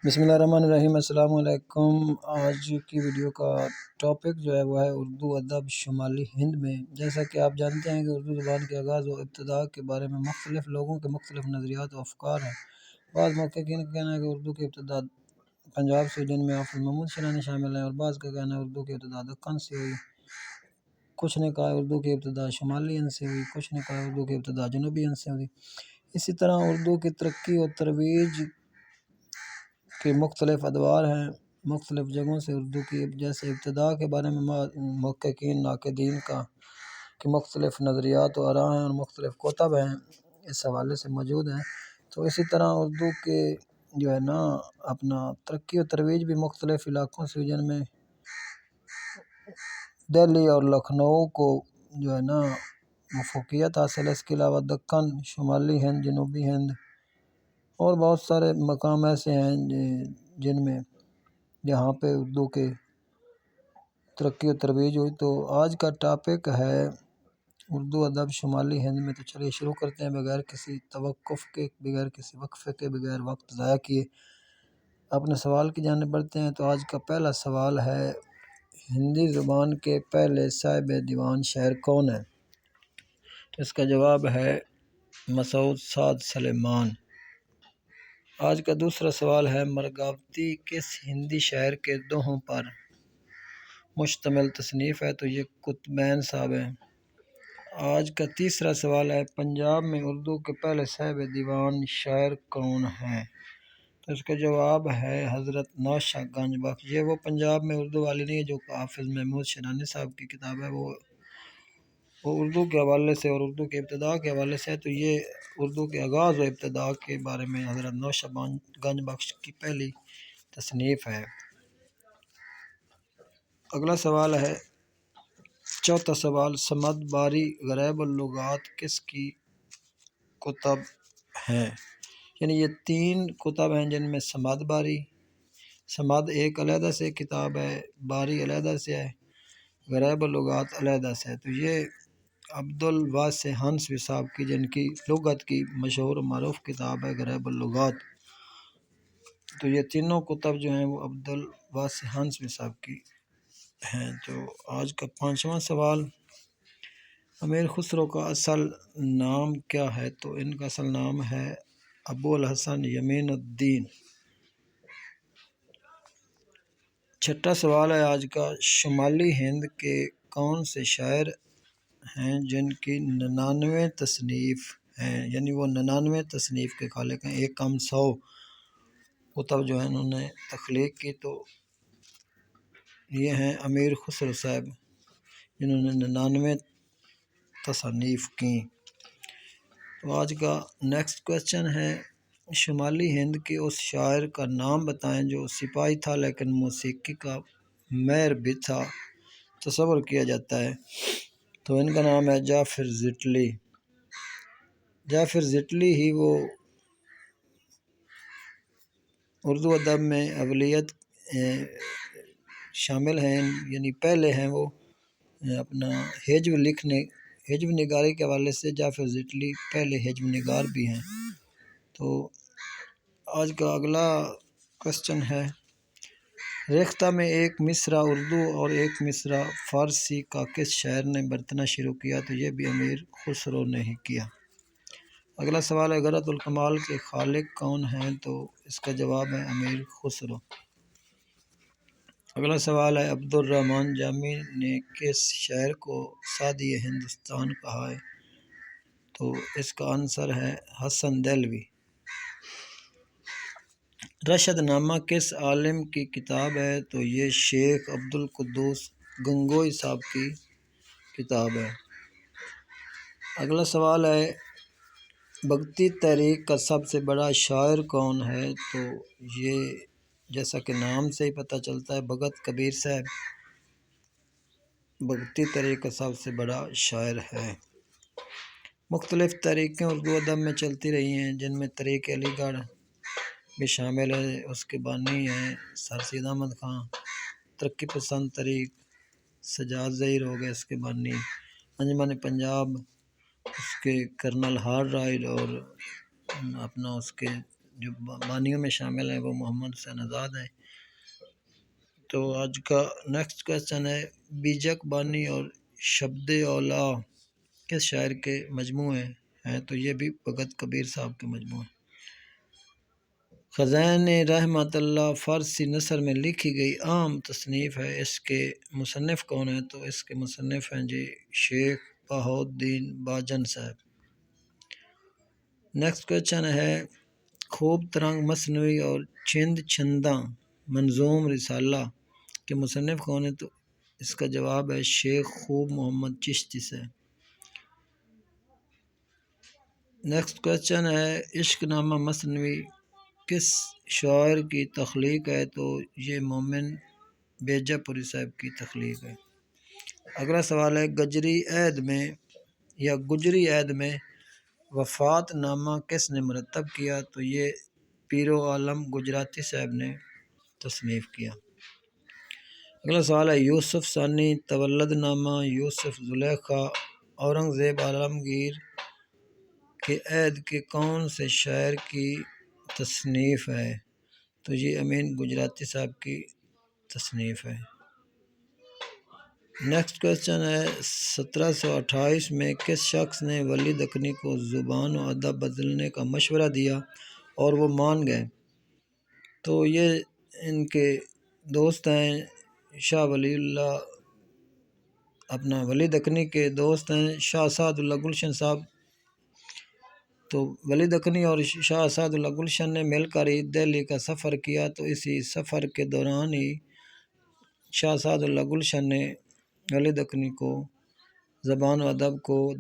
بسم اللہ الرحمن الرحیم۔ السلام علیکم۔ آج کی ویڈیو کا ٹاپک جو ہے وہ ہے اردو ادب شمالی ہند میں۔ جیسا کہ آپ جانتے ہیں کہ اردو زبان کے آغاز و ابتدا کے بارے میں مختلف لوگوں کے مختلف نظریات و افکار ہیں۔ بعض محققین کا کہنا ہے کہ اردو کی ابتدا پنجاب سے، جن میں حافظ محمود شیرازی شامل ہیں، اور بعض کا کہنا ہے اردو کی ابتدا دکن سے ہوئی۔ کچھ نے کہا اردو کی ابتدا شمالی ہند سے ہوئی، کچھ نے کہا اردو کی ابتدا جنوبی ہند سے ہوئی۔ اسی طرح اردو کی ترقی و ترویج کے مختلف ادوار ہیں۔ مختلف جگہوں سے اردو کی جیسے ابتدا کے بارے میں محققین ناقدین کے مختلف نظریات و آراء ہیں اور مختلف کتب ہیں اس حوالے سے موجود ہیں۔ تو اسی طرح اردو کے جو ہے نا اپنا ترقی و ترویج بھی مختلف علاقوں سے، جن میں دہلی اور لکھنؤ کو جو ہے نا فوقیت حاصل ہے۔ اس کے علاوہ دکن، شمالی ہند، جنوبی ہند اور بہت سارے مقام ایسے ہیں جن میں جہاں پہ اردو کے ترقی و ترویج ہوئی۔ تو آج کا ٹاپک ہے اردو ادب شمالی ہند میں۔ تو چلیے شروع کرتے ہیں بغیر کسی توقف کے، بغیر کسی وقفے کے، بغیر وقت ضائع کیے اپنے سوال کی جانب بڑھتے ہیں۔ تو آج کا پہلا سوال ہے، ہندی زبان کے پہلے صاحب دیوان شاعر کون ہے؟ تو اس کا جواب ہے مسعود سعد سلیمان۔ آج کا دوسرا سوال ہے، مرگاوتی کس ہندی شاعر کے دوہوں پر مشتمل تصنیف ہے؟ تو یہ قطبین صاحب ہیں۔ آج کا تیسرا سوال ہے، پنجاب میں اردو کے پہلے صاحب دیوان شاعر کون ہیں؟ تو اس کا جواب ہے حضرت نوشہر گنج بخش۔ یہ وہ پنجاب میں اردو والی نہیں ہے جو حافظ محمود شیرازی صاحب کی کتاب ہے، وہ اردو کے حوالے سے اور اردو کے ابتدا کے حوالے سے ہے۔ تو یہ اردو کے آغاز و ابتدا کے بارے میں حضرت نوشہر گنج بخش کی پہلی تصنیف ہے۔ اگلا سوال ہے، چوتھا سوال، صمد باری غریب اللغات کس کی کتب ہیں؟ یعنی یہ تین کتب ہیں جن میں صمد باری، صمد ایک علیحدہ سے کتاب ہے، باری علیحدہ سے ہے، غریب اللغات علیحدہ سے ہے۔ تو یہ عبدالواسع حنفی صاحب کی، جن کی لغت کی مشہور و معروف کتاب ہے غریب اللغات۔ تو یہ تینوں کتب جو ہیں وہ عبدالواسع حنفی صاحب کی ہیں۔ تو آج کا پانچواں سوال، امیر خسرو کا اصل نام کیا ہے؟ تو ان کا اصل نام ہے ابوالحسن یمین الدین۔ چھٹا سوال ہے آج کا، شمالی ہند کے کون سے شاعر ہیں جن کی 99 تصنیف ہیں؟ یعنی وہ 99 تصنیف کے خالق ہیں، ایک کم 100 کتب جو ہیں انہوں نے تخلیق کی۔ تو یہ ہیں امیر خسرو صاحب جنہوں نے 99 تصانیف کی۔ تو آج کا نیکسٹ کویسچن ہے، شمالی ہند کے اس شاعر کا نام بتائیں جو سپاہی تھا لیکن موسیقی کا ماہر بھی تھا، تصور کیا جاتا ہے۔ تو ان کا نام ہے جعفر زیٹلی۔ جعفر زیٹلی ہی وہ اردو ادب میں اولیت شامل ہیں، یعنی پہلے ہیں وہ اپنا ہجو نگاری کے حوالے سے جعفر زیٹلی پہلے ہجو نگار بھی ہیں۔ تو آج کا اگلا کوسچن ہے، ریختہ میں ایک مصرع اردو اور ایک مصرع فارسی کا کس شاعر نے برتنا شروع کیا؟ تو یہ بھی امیر خسرو نے ہی کیا۔ اگلا سوال ہے، غرۃ الکمال کے خالق کون ہیں؟ تو اس کا جواب ہے امیر خسرو۔ اگلا سوال ہے، عبدالرحمن جامی نے کس شاعر کو سعدی ہندوستان کہا ہے؟ تو اس کا آنسر ہے حسن دہلوی۔ رشد نامہ کس عالم کی کتاب ہے؟ تو یہ شیخ عبدالقدوس گنگوئی صاحب کی کتاب ہے۔ اگلا سوال ہے، بھگتی تحریک کا سب سے بڑا شاعر کون ہے؟ تو یہ جیسا کہ نام سے ہی پتہ چلتا ہے بھگت کبیر صاحب بھگتی تحریک کا سب سے بڑا شاعر ہے۔ مختلف تحریکیں اردو ادب میں چلتی رہی ہیں، جن میں تحریک علی گڑھ بھی شامل ہے، اس کے بانی ہیں سر سید احمد خان، ترقی پسند تحریک سجاد ظہیر ہو گئے اس کے بانی، انجمن پنجاب اس کے کرنل ہار رائل اور اپنا اس کے جو بانیوں میں شامل ہیں وہ محمد حسین آزاد ہیں۔ تو آج کا نیکسٹ کویسچن ہے بیجک بانی اور شبد اولا کس شاعر کے مجموعے ہیں؟ تو یہ بھی بھگت کبیر صاحب کے مجموعے۔ خزائن رحمت اللہ فارسی نثر میں لکھی گئی عام تصنیف ہے، اس کے مصنف کون ہیں؟ تو اس کے مصنف ہیں جی شیخ بہاؤالدین باجن صاحب۔ نیکسٹ کویسچن ہے خوب ترنگ مثنوی اور چھند چھنداں منظوم رسالہ کے مصنف کون ہیں؟ تو اس کا جواب ہے شیخ خوب محمد چشتی سے۔ نیکسٹ کویسچن ہے عشق نامہ مثنوی کس شاعر کی تخلیق ہے؟ تو یہ مومن بیجا پوری صاحب کی تخلیق ہے۔ اگلا سوال ہے گجری عہد میں وفات نامہ کس نے مرتب کیا؟ تو یہ پیرو عالم گجراتی صاحب نے تصنیف کیا۔ اگلا سوال ہے یوسف ثانی تولد نامہ یوسف زلیخا اورنگزیب عالمگیر کے عہد کے کون سے شاعر کی تصنیف ہے؟ تو یہ امین گجراتی صاحب کی تصنیف ہے۔ نیکسٹ کویسچن ہے 1728 میں کس شخص نے ولی دکنی کو زبان و ادب بدلنے کا مشورہ دیا اور وہ مان گئے؟ تو یہ ان کے دوست ہیں شاہ ولی اللہ، اپنا ولی دکنی کے دوست ہیں شاہ اسعد اللہ گلشن صاحب۔ تو ولی دکنی اور شاہ اسعد اللہ گلشن نے مل کر ہی دہلی کا سفر کیا، تو اسی سفر کے دوران ہی شاہ اسعد اللہ گلشن نے ولی دکنی کو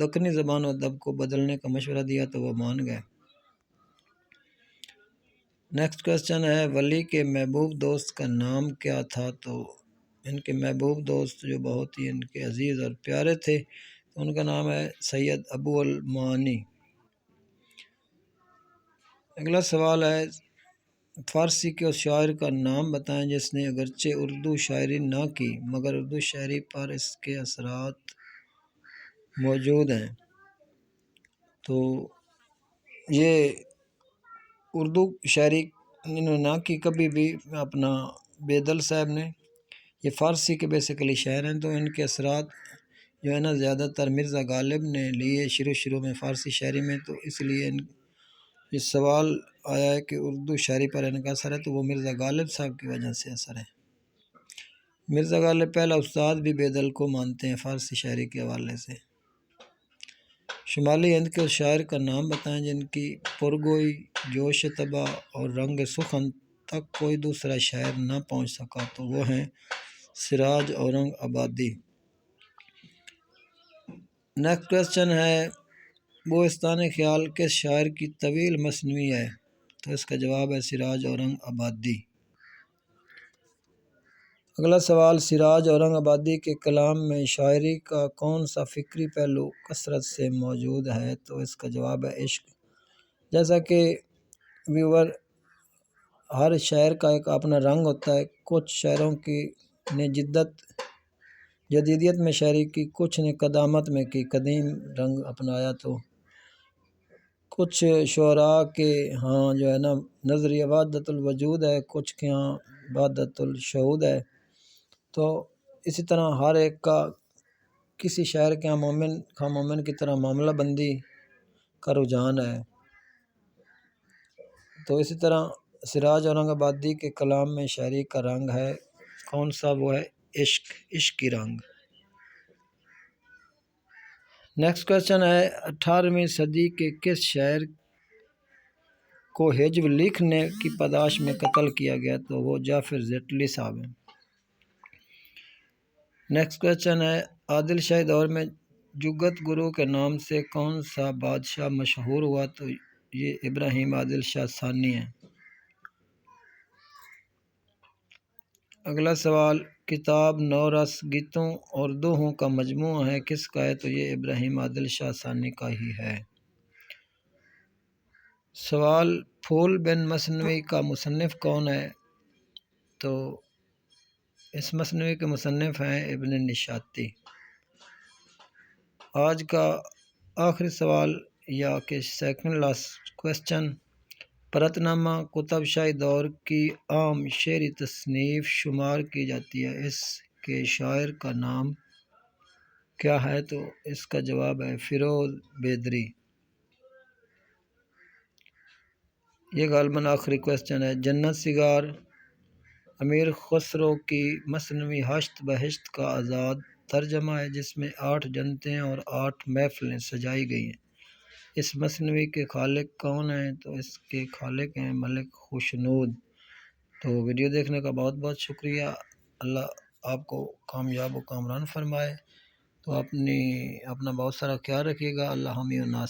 دکنی زبان و ادب کو بدلنے کا مشورہ دیا تو وہ مان گئے۔ نیکسٹ کویسچن ہے ولی کے محبوب دوست کا نام کیا تھا؟ تو ان کے محبوب دوست جو بہت ہی ان کے عزیز اور پیارے تھے ان کا نام ہے سید ابو المعانی۔ اگلا سوال ہے فارسی کے اس شاعر کا نام بتائیں جس نے اگرچہ اردو شاعری نہ کی مگر اردو شاعری پر اس کے اثرات موجود ہیں۔ تو یہ اردو شاعری انہوں نے نہ کی کبھی بھی، اپنا بیدل صاحب نے، یہ فارسی کے بیسیکلی شاعر ہیں، تو ان کے اثرات جو ہے نا زیادہ تر مرزا غالب نے لیے شروع میں فارسی شاعری میں، تو اس لیے یہ سوال آیا ہے کہ اردو شاعری پر ان کا اثر ہے، تو وہ مرزا غالب صاحب کی وجہ سے اثر ہے۔ مرزا غالب پہلا استاد بھی بیدل کو مانتے ہیں فارسی شاعری کے حوالے سے۔ شمالی ہند کے اس شاعر کا نام بتائیں جن کی پرگوئی جوش طبع اور رنگ سخن تک کوئی دوسرا شاعر نہ پہنچ سکا، تو وہ ہیں سراج اورنگ آبادی۔ نیکسٹ کویسچن ہے بوستان خیال کس شاعر کی طویل مثنوی ہے؟ تو اس کا جواب ہے سراج اورنگ آبادی۔ اگلا سوال سراج اورنگ آبادی کے کلام میں شاعری کا کون سا فکری پہلو کثرت سے موجود ہے؟ تو اس کا جواب ہے عشق۔ جیسا کہ ویور ہر شاعر کا ایک اپنا رنگ ہوتا ہے، کچھ شاعروں کی نے جدیدیت میں شاعری کی، کچھ نے قدامت میں کی، قدیم رنگ اپنایا، تو کچھ شعراء کے ہاں جو ہے نا نظریہ وحدت الوجود ہے، کچھ کے ہاں وحدت الشہود ہے، تو اسی طرح ہر ایک کا کسی شاعر کے ہاں مومن کی طرح معاملہ بندی کا رجحان ہے۔ تو اسی طرح سراج اورنگ آبادی کے کلام میں شاعری کا رنگ ہے کون سا؟ وہ ہے عشق کی رنگ۔ نیکسٹ کویسچن ہے 18ویں صدی کے کس شاعر کو ہجو لکھنے کی پاداش میں قتل کیا گیا؟ تو وہ جعفر زیتلی صاحب ہیں۔ نیکسٹ کویسچن ہے عادل شاہی دور میں جگت گرو کے نام سے کون سا بادشاہ مشہور ہوا؟ تو یہ ابراہیم عادل شاہ ثانی ہیں۔ اگلا سوال کتاب نو رس گیتوں اور دوہوں کا مجموعہ ہے کس کا ہے؟ تو یہ ابراہیم عادل شاہ ثانی کا ہی ہے۔ سوال پھول بن مثنوی کا مصنف کون ہے؟ تو اس مثنوی کے مصنف ہیں ابن نشاطی۔ آج کا آخری سوال یا کہ سیکنڈ لاسٹ کویسچن پرتنامہ کتب شاہی دور کی عام شعری تصنیف شمار کی جاتی ہے۔ اس کے شاعر کا نام کیا ہے؟ تو اس کا جواب ہے فیروز بیدری۔ یہ غالباً آخری کویسچن ہے۔ جنت سگار امیر خسرو کی مثنوی ہشت بہشت کا آزاد ترجمہ ہے، جس میں 8 جنتیں اور 8 محفلیں سجائی گئی ہیں۔ اس مثنوی کے خالق کون ہیں؟ تو اس کے خالق ہیں ملک خوشنود۔ تو ویڈیو دیکھنے کا بہت بہت شکریہ۔ اللہ آپ کو کامیاب و کامران فرمائے۔ تو اپنا بہت سارا خیال رکھیے گا۔ اللہ حامی و ناصر۔